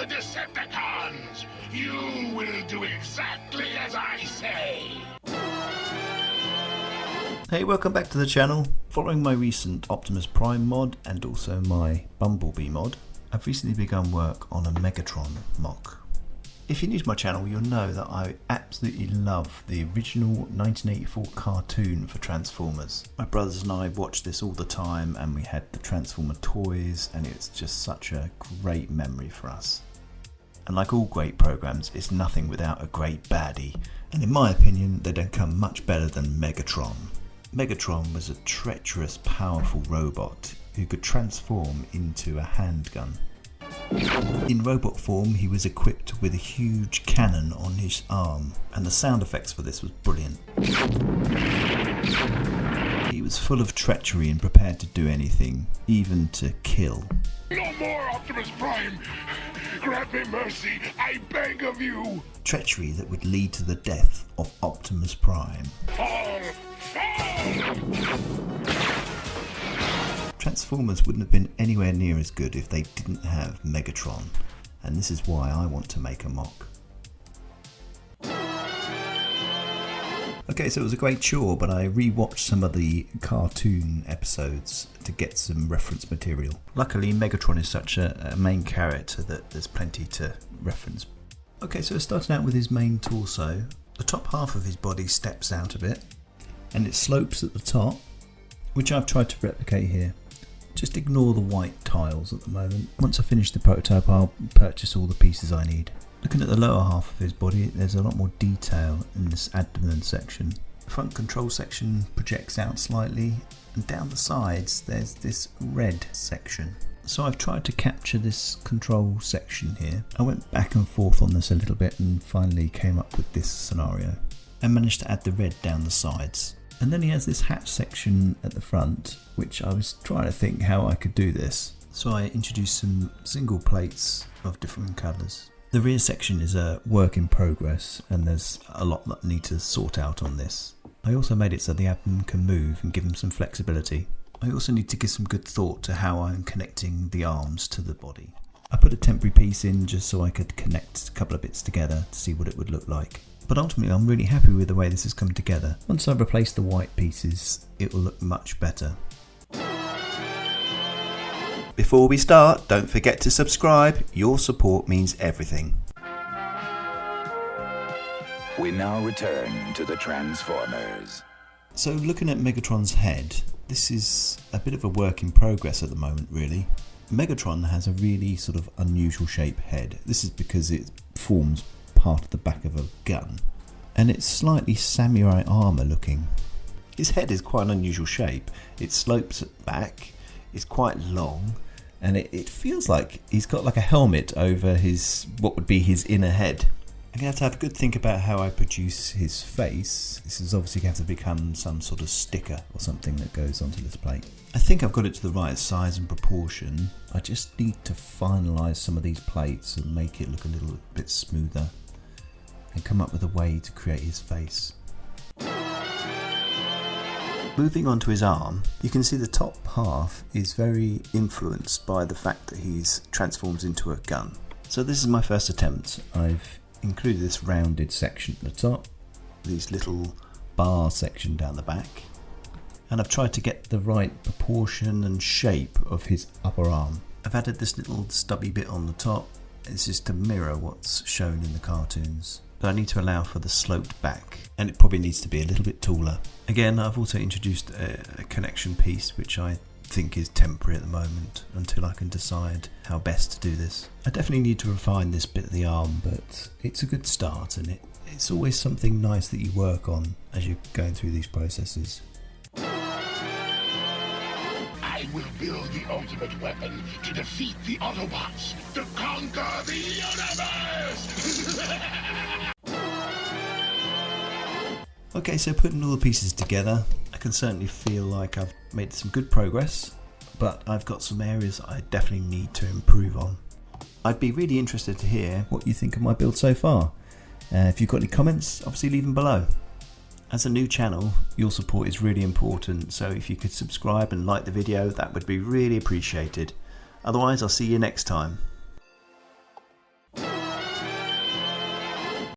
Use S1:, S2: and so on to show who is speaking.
S1: the Decepticons! You will do exactly as I say!
S2: Hey, welcome back to the channel. Following my recent Optimus Prime mod and also my Bumblebee mod, I've recently begun work on a Megatron MOC. If you're new to my channel, you'll know that I absolutely love the original 1984 cartoon for Transformers. My brothers and I watched this all the time, and we had the Transformer toys, and it's just such a great memory for us. And like all great programs, it's nothing without a great baddie, and in my opinion they don't come much better than Megatron. Megatron was a treacherous, powerful robot who could transform into a handgun. In robot form, he was equipped with a huge cannon on his arm, and the sound effects for this was brilliant. He was full of treachery and prepared to do anything, even to kill.
S1: No more, Optimus Prime! Grant me mercy, I beg of you!
S2: Treachery that would lead to the death of Optimus Prime.
S1: Fall!
S2: Transformers wouldn't have been anywhere near as good if they didn't have Megatron, and this is why I want to make a MOC. Okay, so it was a great chore, but I rewatched some of the cartoon episodes to get some reference material. Luckily, Megatron is such a main character that there's plenty to reference. Okay, so starting out with his main torso, the top half of his body steps out a bit, and it slopes at the top, which I've tried to replicate here. Just ignore the white tiles at the moment. Once I finish the prototype, I'll purchase all the pieces I need. Looking at the lower half of his body, there's a lot more detail in this abdomen section. The front control section projects out slightly, and down the sides there's this red section. So I've tried to capture this control section here. I went back and forth on this a little bit and finally came up with this scenario. I managed to add the red down the sides. And then he has this hatch section at the front, which I was trying to think how I could do this. So I introduced some single plates of different colours. The rear section is a work in progress, and there's a lot that I need to sort out on this. I also made it so the abdomen can move and give him some flexibility. I also need to give some good thought to how I'm connecting the arms to the body. I put a temporary piece in just so I could connect a couple of bits together to see what it would look like. But ultimately I'm really happy with the way this has come together. Once I replace the white pieces, it will look much better. Before we start, don't forget to subscribe. Your support means everything.
S3: We now return to the Transformers.
S2: So looking at Megatron's head, this is a bit of a work in progress at the moment really. Megatron has a really sort of unusual shaped head. This is because it forms part of the back of a gun, and it's slightly samurai armour looking. His head is quite an unusual shape. It slopes at back, it's quite long, and it feels like he's got like a helmet over his, what would be his inner head. I'm going to have a good think about how I produce his face. This is obviously going to become some sort of sticker or something that goes onto this plate. I think I've got it to the right size and proportion. I just need to finalise some of these plates and make it look a little bit smoother, and come up with a way to create his face. Moving on to his arm, you can see the top half is very influenced by the fact that he's transforms into a gun. So this is my first attempt. I've included this rounded section at the top, this little bar section down the back, and I've tried to get the right proportion and shape of his upper arm. I've added this little stubby bit on the top. It's just to mirror what's shown in the cartoons. But I need to allow for the sloped back, and it probably needs to be a little bit taller. Again, I've also introduced a connection piece which I think is temporary at the moment until I can decide how best to do this. I definitely need to refine this bit of the arm, but it's a good start, and it's always something nice that you work on as you're going through these processes.
S1: I will build the ultimate weapon to defeat the Autobots, to conquer the universe!
S2: Okay, so putting all the pieces together, I can certainly feel like I've made some good progress, but I've got some areas I definitely need to improve on. I'd be really interested to hear what you think of my build so far. If you've got any comments, obviously leave them below. As a new channel, your support is really important, so if you could subscribe and like the video, that would be really appreciated. Otherwise, I'll see you next time.